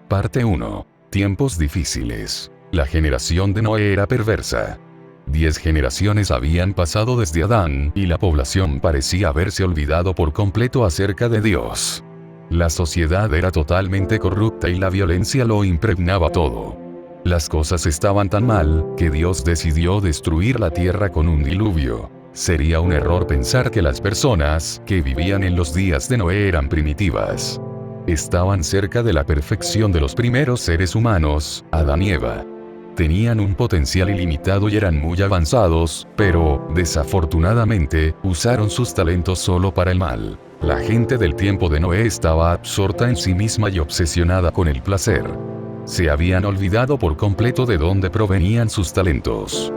Parte 1. Tiempos difíciles. La generación de Noé era perversa. 10 generaciones habían pasado desde Adán, y la población parecía haberse olvidado por completo acerca de Dios. La sociedad era totalmente corrupta y la violencia lo impregnaba todo. Las cosas estaban tan mal, que Dios decidió destruir la tierra con un diluvio. Sería un error pensar que las personas que vivían en los días de Noé eran primitivas. Estaban cerca de la perfección de los primeros seres humanos, Adán y Eva. Tenían un potencial ilimitado y eran muy avanzados, pero, desafortunadamente, usaron sus talentos solo para el mal. La gente del tiempo de Noé estaba absorta en sí misma y obsesionada con el placer. Se habían olvidado por completo de dónde provenían sus talentos.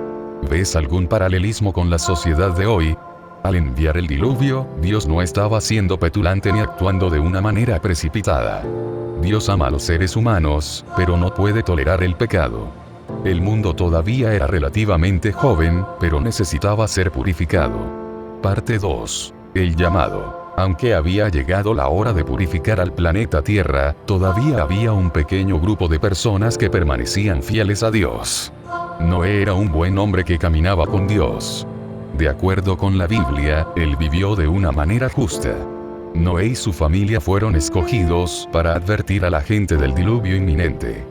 ¿Ves algún paralelismo con la sociedad de hoy? Al enviar el diluvio, Dios no estaba siendo petulante ni actuando de una manera precipitada. Dios ama a los seres humanos, pero no puede tolerar el pecado. El mundo todavía era relativamente joven, pero necesitaba ser purificado. Parte 2. El llamado. Aunque había llegado la hora de purificar al planeta Tierra, todavía había un pequeño grupo de personas que permanecían fieles a Dios. Noé era un buen hombre que caminaba con Dios. De acuerdo con la Biblia, él vivió de una manera justa. Noé y su familia fueron escogidos para advertir a la gente del diluvio inminente.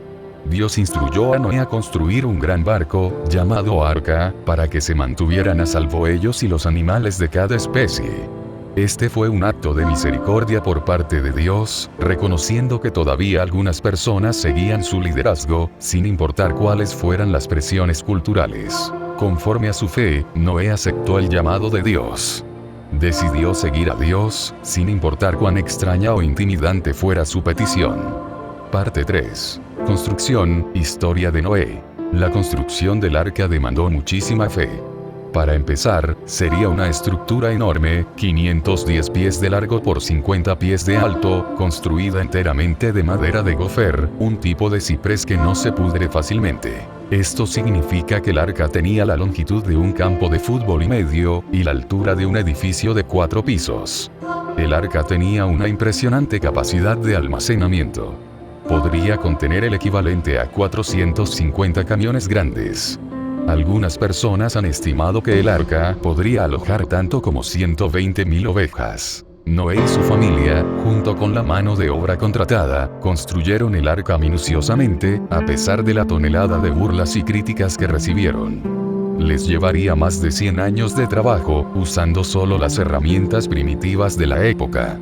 Dios instruyó a Noé a construir un gran barco, llamado Arca, para que se mantuvieran a salvo ellos y los animales de cada especie. Este fue un acto de misericordia por parte de Dios, reconociendo que todavía algunas personas seguían su liderazgo, sin importar cuáles fueran las presiones culturales. Conforme a su fe, Noé aceptó el llamado de Dios. Decidió seguir a Dios, sin importar cuán extraña o intimidante fuera su petición. Parte 3. Construcción, historia de Noé. La construcción del arca demandó muchísima fe. Para empezar, sería una estructura enorme, 510 pies de largo por 50 pies de alto, construida enteramente de madera de gofer, un tipo de ciprés que no se pudre fácilmente. Esto significa que el arca tenía la longitud de un campo de fútbol y medio, y la altura de un edificio de 4 pisos. El arca tenía una impresionante capacidad de almacenamiento. Podría contener el equivalente a 450 camiones grandes. Algunas personas han estimado que el arca podría alojar tanto como 120.000 ovejas. Noé y su familia, junto con la mano de obra contratada, construyeron el arca minuciosamente, a pesar de la tonelada de burlas y críticas que recibieron. Les llevaría más de 100 años de trabajo, usando solo las herramientas primitivas de la época.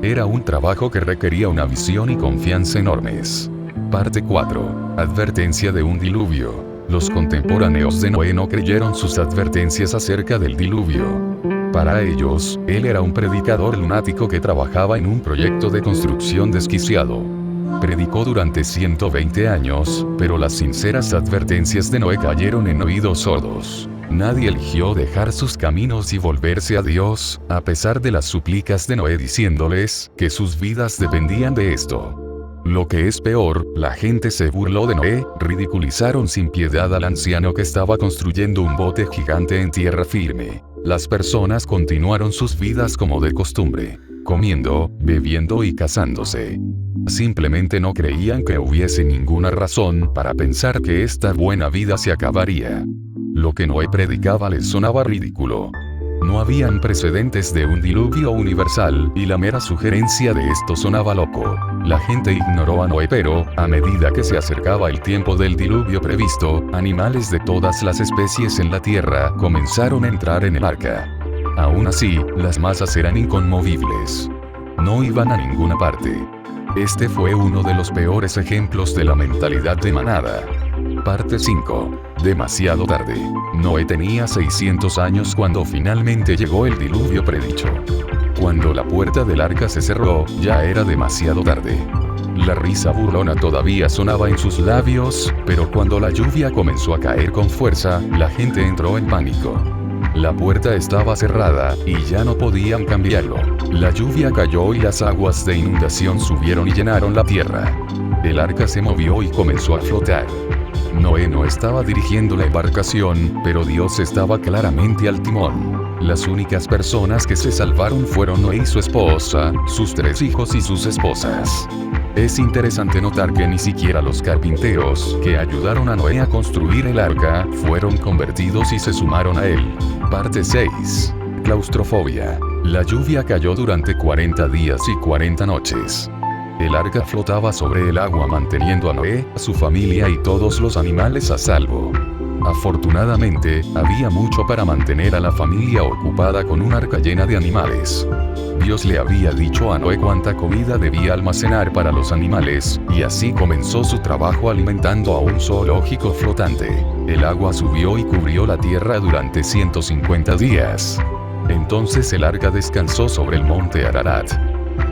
Era un trabajo que requería una visión y confianza enormes. Parte 4. Advertencia de un diluvio. Los contemporáneos de Noé no creyeron sus advertencias acerca del diluvio. Para ellos, él era un predicador lunático que trabajaba en un proyecto de construcción desquiciado. Predicó durante 120 años, pero las sinceras advertencias de Noé cayeron en oídos sordos. Nadie eligió dejar sus caminos y volverse a Dios, a pesar de las súplicas de Noé diciéndoles que sus vidas dependían de esto. Lo que es peor, la gente se burló de Noé, ridiculizaron sin piedad al anciano que estaba construyendo un bote gigante en tierra firme. Las personas continuaron sus vidas como de costumbre, comiendo, bebiendo y casándose. Simplemente no creían que hubiese ninguna razón para pensar que esta buena vida se acabaría. Lo que Noé predicaba les sonaba ridículo. No habían precedentes de un diluvio universal, y la mera sugerencia de esto sonaba loco. La gente ignoró a Noé, pero, a medida que se acercaba el tiempo del diluvio previsto, animales de todas las especies en la tierra comenzaron a entrar en el arca. Aún así, las masas eran inconmovibles. No iban a ninguna parte. Este fue uno de los peores ejemplos de la mentalidad de manada. Parte 5. Demasiado tarde. Noé tenía 600 años cuando finalmente llegó el diluvio predicho. Cuando la puerta del arca se cerró, ya era demasiado tarde. La risa burlona todavía sonaba en sus labios, pero cuando la lluvia comenzó a caer con fuerza, la gente entró en pánico. La puerta estaba cerrada, y ya no podían cambiarlo. La lluvia cayó y las aguas de inundación subieron y llenaron la tierra. El arca se movió y comenzó a flotar. Noé no estaba dirigiendo la embarcación, pero Dios estaba claramente al timón. Las únicas personas que se salvaron fueron Noé y su esposa, sus 3 hijos y sus esposas. Es interesante notar que ni siquiera los carpinteros, que ayudaron a Noé a construir el arca, fueron convertidos y se sumaron a él. Parte 6. Claustrofobia. La lluvia cayó durante 40 días y 40 noches. El arca flotaba sobre el agua manteniendo a Noé, a su familia y todos los animales a salvo. Afortunadamente, había mucho para mantener a la familia ocupada con un arca llena de animales. Dios le había dicho a Noé cuánta comida debía almacenar para los animales, y así comenzó su trabajo alimentando a un zoológico flotante. El agua subió y cubrió la tierra durante 150 días. Entonces el arca descansó sobre el monte Ararat.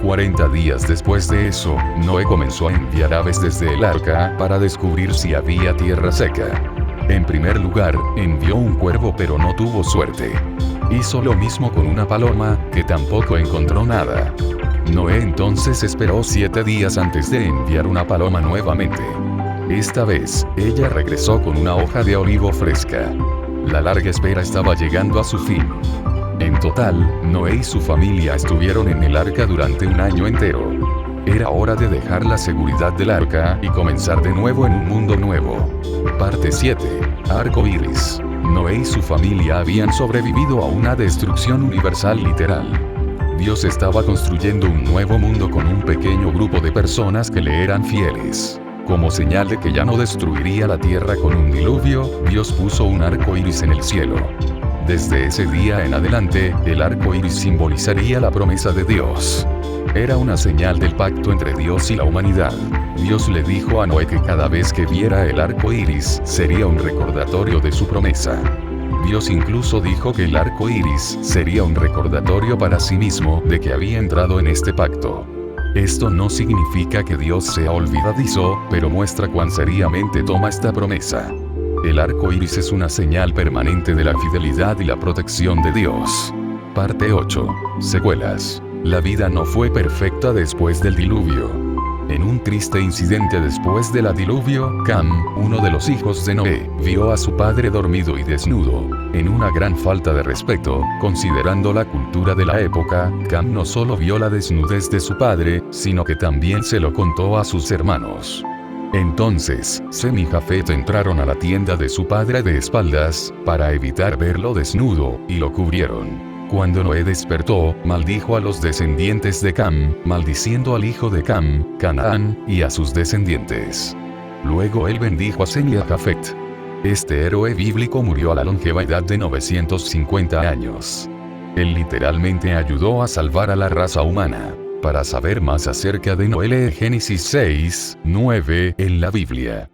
40 días después de eso, Noé comenzó a enviar aves desde el arca para descubrir si había tierra seca. En primer lugar, envió un cuervo pero no tuvo suerte. Hizo lo mismo con una paloma, que tampoco encontró nada. Noé entonces esperó 7 días antes de enviar una paloma nuevamente. Esta vez, ella regresó con una hoja de olivo fresca. La larga espera estaba llegando a su fin. En total, Noé y su familia estuvieron en el arca durante un año entero. Era hora de dejar la seguridad del arca y comenzar de nuevo en un mundo nuevo. Parte 7. Arco iris. Noé y su familia habían sobrevivido a una destrucción universal literal. Dios estaba construyendo un nuevo mundo con un pequeño grupo de personas que le eran fieles. Como señal de que ya no destruiría la tierra con un diluvio, Dios puso un arco iris en el cielo. Desde ese día en adelante, el arco iris simbolizaría la promesa de Dios. Era una señal del pacto entre Dios y la humanidad. Dios le dijo a Noé que cada vez que viera el arco iris, sería un recordatorio de su promesa. Dios incluso dijo que el arco iris sería un recordatorio para sí mismo de que había entrado en este pacto. Esto no significa que Dios sea olvidadizo, pero muestra cuán seriamente toma esta promesa. El arco iris es una señal permanente de la fidelidad y la protección de Dios. Parte 8. Secuelas. La vida no fue perfecta después del diluvio. En un triste incidente después del diluvio, Cam, uno de los hijos de Noé, vio a su padre dormido y desnudo. En una gran falta de respeto, considerando la cultura de la época, Cam no solo vio la desnudez de su padre, sino que también se lo contó a sus hermanos. Entonces, Sem y Jafet entraron a la tienda de su padre de espaldas, para evitar verlo desnudo, y lo cubrieron. Cuando Noé despertó, maldijo a los descendientes de Cam, maldiciendo al hijo de Cam, Canaán, y a sus descendientes. Luego él bendijo a Sem y a Jafet. Este héroe bíblico murió a la longevidad de 950 años. Él literalmente ayudó a salvar a la raza humana. Para saber más acerca de Noé, lee Génesis 6:9 en la Biblia.